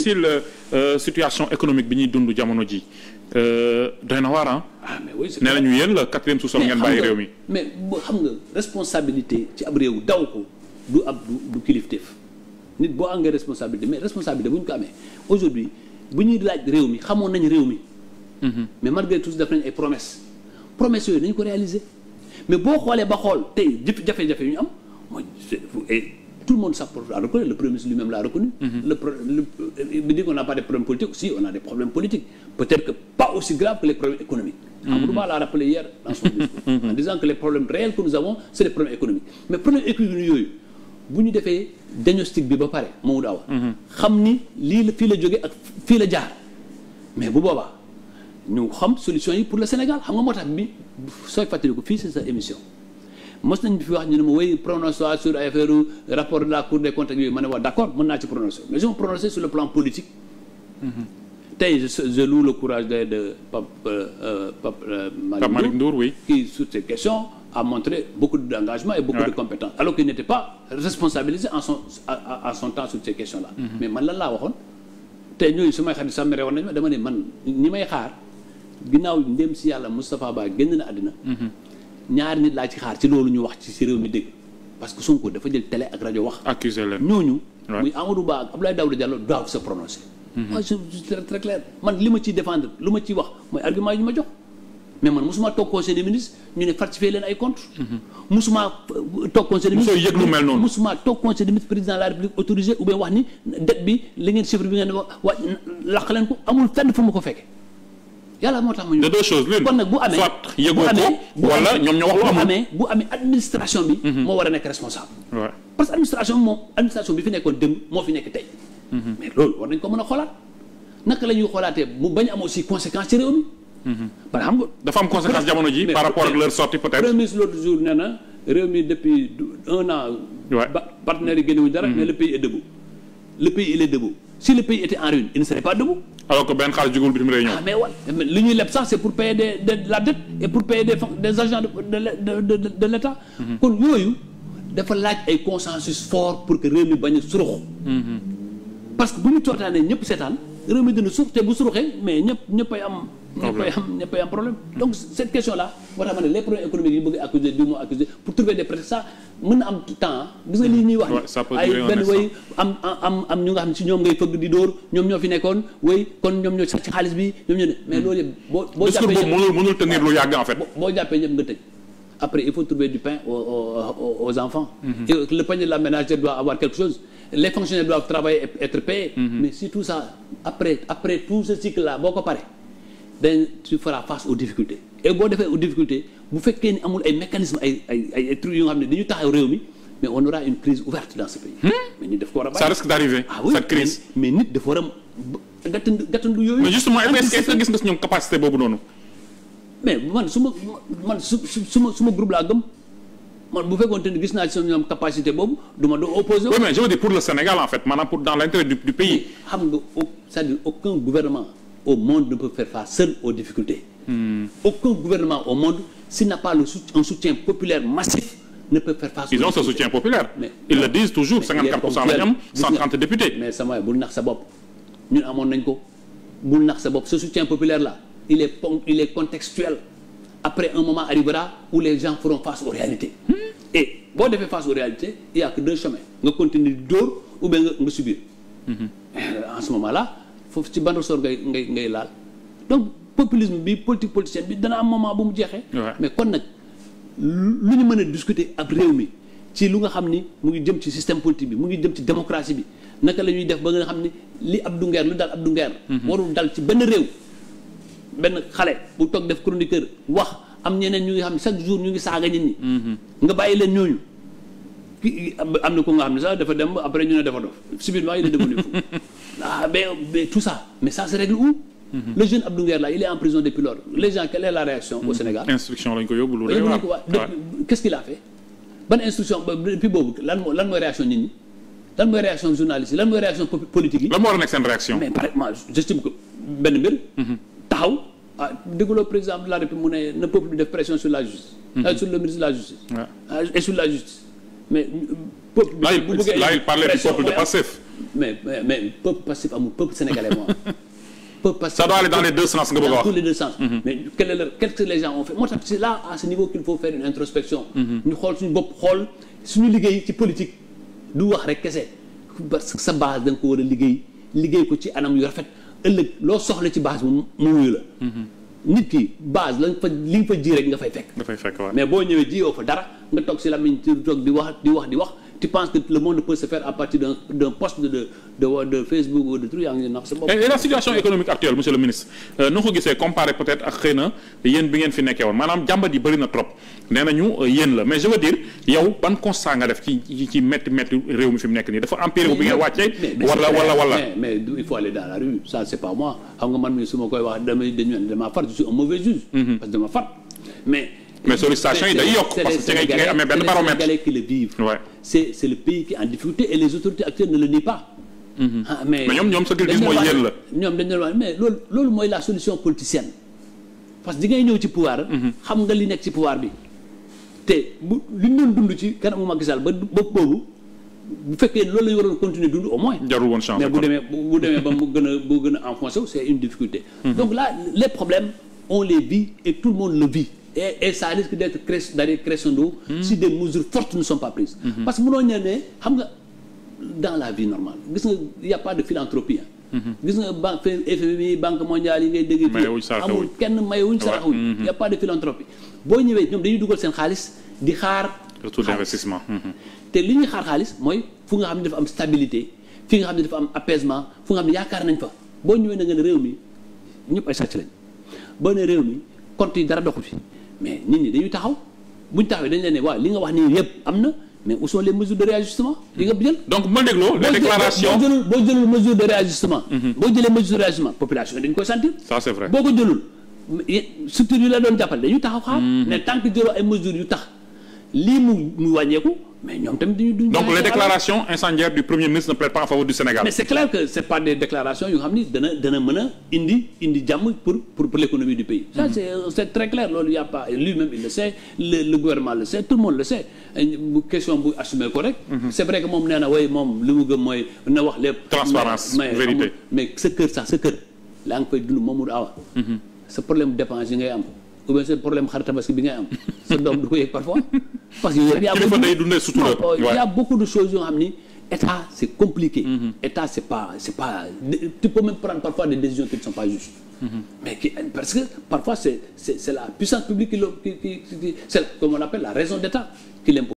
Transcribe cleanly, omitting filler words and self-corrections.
si situation économique bi ñuy dund jamono ji doy na waar mais oui nee nañu yéen la 4e sous-sol ngeen bàyyi réew mi. mais xam nga responsabilité ci ab réew daw ko du kilifteef nit boo am nga responsabilité mais responsabilité bu ñu ko amee aujourd'hui bu ñuy laaj réew mi xamoon nañu réew mi. mais malgré tout def nañ ay promesses yooyu nañu ko réaliser mais boo xoolee ba xool tey jafe-jafe yu ñu am mooy tout le monde l'a reconnu, le Premier ministre lui-même l'a reconnu. Il dit qu'on n'a pas de problèmes politiques, aussi on a des problèmes politiques. Peut-être que pas aussi graves que les problèmes économiques. Amadou Ba l'a rappelé hier dans son discours, en disant que les problèmes réels que nous avons, c'est les problèmes économiques. Mais problèmes économiques yooyu bu ñu defee diagnostic bi ba pare Mamadou Awa xam ni lii la fii la jógee ak fii la jaar mais bu boobaa ñu xam solution yi pour le Sénégal xam nga moo tax bi sooy fàttaliku fii c'est sa émission mos nañ fi wax ñu ne ma woy prononcé sur ay affaire rapport de la Cour des comptes yooyu ma ne wax d'accord mën naa ci prononcer mais je me prononcer sur le plan politique. Tey je loue le courage de Pape Malick Ndour oui. qui sur ces questions a montré beaucoup d'engagement et beaucoup de compétences alors qu'il n'était pas responsabilisé à son temps sur ces questions-là. Mais man lan laa waxoon tey ñooñu su may xarit sax mere woon nañ ma dama ne man ñi may xaar ginnaaw ndem si yàlla Moustapha Ba génn na àddina. ñaari nit laa ci xaar ci loolu ñu wax ci réew mi dégg parce que Sonko dafa jël télé ak rajo wax. accusé leen ñooñu. muy Amadou Ba ak Abdoulaye Daouda Diallo doivent se prononcer. moi je suis très clair man li ma ciy défendre lu ma ciy wax mooy argument yi ñu ma jox mais man mosuma toog conseil des ministres ñu ne falsifier leen ay comptes. mosuma toog conseil des ministres mosoo yëg lu mel noonu. mosuma toog conseil des ministres président de la République autorisé ou bien wax ni dette bi li ngeen chiffre bi ngeen wax laq leen ko amul fenn fu ma ko fekkee. yàlla moo tax ma ñu. de deux choses l'une kon nag bu amee soit yëgoo ko wala ñoom ñoo wax lu amul bu amee administration bi. moo war a nekk responsable. parce que administration bi fi nekkoon démb moo fi nekk tey. mais loolu war nañ ko mën a xoolaat naka la ñuy xoolaatee mu bañ am aussi conséquence ci réew mi. parce que xam nga dafa am conséquence jamono ji par rapport ak leur sortie peut-être. premier ministre l'autre jour nee na réew mi depuis 1 an. partenaires yi génnewuñu dara. mais le pays est debout. le pays il est debout si le pays était en ruine il ne serait pas debout. alors que benn xaalis jugul bitim réew ñëw. mais wala li ñuy leb sax c'est pour payer de la dette et pour payer des agents de l'État. kon yooyu dafa laaj ay consensus fort pour que réew mi bañ a surux. parce que bu ñu tootaanee ñëpp seetaan réew mi dina surux te bu suruxee mais ñëppay am. ñëppay am problème. donc cette question là moo tax ma ne les problèmes économiques yi bëgg accuser du mot accuser pour trouver des prétextes ça mën na am temps gis nga lii ñuy wax. ay benn way am ñu nga xam ne si ñoom ngay fëgg di dóor ñoom ñoo fi nekkoon way kon ñoom ñoo ci xaalis bi ñoom ñoo ne mais loolu yëpp boo jàppee discours mënul tenir lu yàgg en fait. boo jàppee ñëpp nga tëj après il faut trouver du pain aux enfants. Et le panier de la ménagère doit avoir quelque chose. Les fonctionnaires doivent travailler et être payés. Mais si tout ça après tout ce cycle là boo ko paree dañ tu feras face aux difficultés et boo defee aux difficultés bu fekkee ni amul ay mécanismes ay trucs yoo xam ne dañu taxaw réew mi mais on aura une crise ouverte dans ce pays. mais nit daf ko war a bàyyi. ça risque d'arriver cette crise. mais nit dafa war a gàttandu yooyu. mais justement est-ce que gis nga si ñoom capacité boobu noonu. mais man su ma groupe laa gëm man bu fekkoon te ni gis naa ci ñoom capacité boobu du ma doo opposé. oui mais je veux dire pour le Sénégal en fait maanaam pour dans l'intérêt du pays. xam nga c'est-à-dire aucun gouvernement au monde ne peut faire face seul aux difficultés. Aucun gouvernement au monde s'il n'a pas un soutien populaire massif ne peut faire face. Ils ont ce soutien populaire. Mais ils le disent toujours 54% lañ am 130 députés. mais sama bul nax sa bopp ñun amoon nañ ko bul nax sa bopp ce soutien populaire là il est contextuel. Après un moment arrivera où les gens feront face aux réalités. Et boo defee face aux réalités il y a que deux chemins nga continuer di dóor ou bien nga subir. En ce moment là foofu ci ban ressort ngay laal donc populisme bi politique politicienne bi dana am moment bu mu jeexee. mais kon nag lu ñu mën a discuter ak réew mi ci lu nga xam ni mu ngi jëm ci système politique bi mu ngi jëm ci démocratie bi naka la ñuy def ba nga xam ni li Abdou Nguer lu dal Abdou Nguer. warul dal ci benn réew. benn xale bu toog def chroniqueur wax am ñeneen ñu ngi xam ne chaque jour ñu ngi saaga nit ñi. nga bàyyi leen ñooñu ki am na ko nga xam ne sax dafa dem après ñu ne dafa dof subitement il est devenu fou. mais tout ça mais ça se règle où. Le jeune Abdou Nguer là il est en prison depuis lors les gens quelle est la réaction au Sénégal. instruction lañ ko yóbbu lu rëy qu'est-ce qu'il a fait ban instruction depuis boobu lan mooy réaction nit ñi lan mooy réaction journaliste yi lan mooy réaction politique yi. lan moo war a nekk seen réaction. mais apparemment j'estime que benn mbir. taxaw dégguloo président de la République mu ne peuple bi def pression sur la justice. sur le ministre de la justice. et sur la justice mais. peuple bi bu bëggee là il parlait du peuple de Pastef. mais peuple passif amul peuple sénégalais moi. Peuple passif. Ça doit aller dans les deux sens nga bëgg a wax. Dans tous les deux sens. Mais qu'est-ce que les gens ont fait moo tax c'est là à ce niveau qu'il faut faire une introspection. ñu xool suñu bopp xool suñu liggéey ci politique du wax rek kese parce que sa base da nga ko war a liggéey ko ci anam yu rafet ëllëg loo soxla ci base mu wuyu la. nit ki base li nga fa ji rek nga fay fekk. waaw. mais boo ñëwee jiyoo fa dara nga toog si lamiñ ci toog di wax tu penses que le monde peut se faire à partir d'un poste de Facebook ou de truc yaa ngi nax sa bopp. Et la situation économique actuelle monsieur le ministre noo ko gisee comparé peut-être ak xëy na yéen bi ngeen fi nekkee woon maanaam jàmbat yi bëri na trop nee nañu yéen la mais je veux dire yow ban constat nga def ci métti réew mi fi mu nekk nii dafa empiré bi ngeen wàccee. wala mais il faut aller dans la rue ça c'est pas moi xam nga man mii su ma koy wax dama far je suis un mauvais juge. parce que dama far mais sollicitation yi day yokk parce que ci ngay amee benn baromètre. C'est les Sénégalais qui le vivent. Ouais. C'est le pays qui est en difficulté et les autorités actuelles ne le nient pas. Mais ñoom sa gis mooy yéen la. ñoom dañu wax mais loolu mooy la solution politicienne parce que di ngay ñëw ci pouvoir. xam nga li nekk ci pouvoir bi te li ñu doon dund ci kanamu Macky Sall ba boobu bu fekkee loolu la ñu waroon continuer dund au moins. jarul woon chance mais bu demee ba mu gën a enfoncé wu c'est une difficulté. Donc là les problèmes on les vit et tout le monde le vit. Et ça risque d'aller crescendo si des mesures fortes ne sont pas prises. Parce que mënoo ñëw ne xam nga dans la vie normale gis nga y a pas de philanthropie gis nga banque FMI banque mondiale yi ngay dégg fii amul kenn mayewuñ saraxuñ y a pas de philanthropie boo ñëwee ñoom dañuy dugal seen xaalis di xaar retour d'investissement te li ñuy xaar xaalis mooy fu nga xam ne dafa am stabilité fi nga xam ne dafa am apaisement fu nga xam ne yaakaar nañ fa boo ñëwee na nga ne réew mi ñëpp ay sàcc lañ boo ne réew mi compte yi dara doxu fi mais nit ñi dañuy taxaw buñ taxawee dañ leen ne waaw li nga wax nii yëpp am na mais où sont les mesures de réajustement yi nga jël. donc ma dégloo les déclarations boo jëlul mesure de réajustement. boo jëlee mesure de réajustement population dañ koy sentir. ça c'est vrai boo ko jëlul structure yi la doon jàppale dañuy taxaw xaar. mais tant que jëloo ay mesures yu tax lii mu wàññeeku mais ñoom tamit duñu. donc les déclarations incendiaires du premier ministre ne plaident pas en faveur du Sénégal. mais c'est clair que c'est pas des déclarations yu nga xam ni dana mën a indi jàmm pour l'économie du pays. ça c'est très clair loolu y a pas lui-même il le sait le gouvernement le sait tout le monde le sait question bu assumer ko rek. c'est vrai que moom nee na way moom li mu gëm mooy na wax lépp. transparence vérité mais sa kër laa nga fay dund Mamadou Awa. sa problème dépense yi ngay am. ou bien c'est problème xar tabaski bi ngay am sa doom du ko yëg parfois parce que y a beaucoup de choses yoo xam ni état c'est compliqué. État c'est pas tu peux même prendre parfois des décisions qui ne sont pas justes. Mais parce que parfois c'est la puissance publique qui c'est comme on appelle la raison d'État qui l'impose.